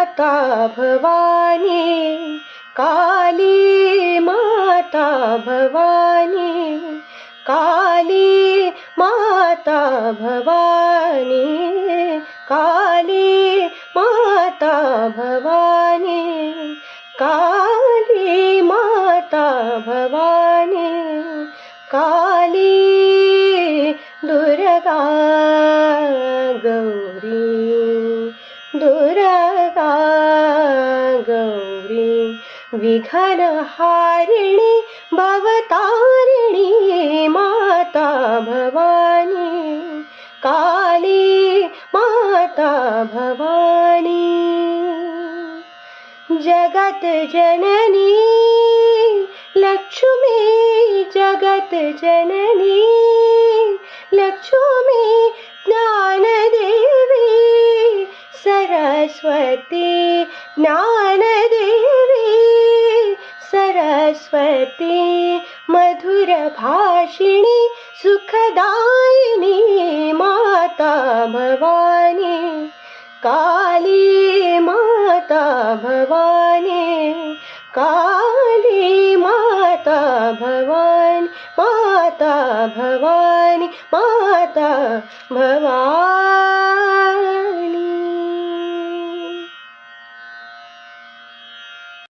माता भवानी, काली माता भवानी, काली माता भवानी, काली माता भवानी, काली माता भवानी, काली दुर्गा गौरी, दुर्गा गौरी, विघ्नहारिणी भवतारिणी माता भवानी, काली माता भवानी, जगत जननी लक्ष्मी, जगत जननी लक्ष्मी, ज्ञानदेवी सरस्वती, ज्ञानदेवी सरस्वती, मधुर भाषिणी सुखदायिनी माता भवानी, काली माता भवानी, काली माता भवानी, माता भवानी, माता भवानी।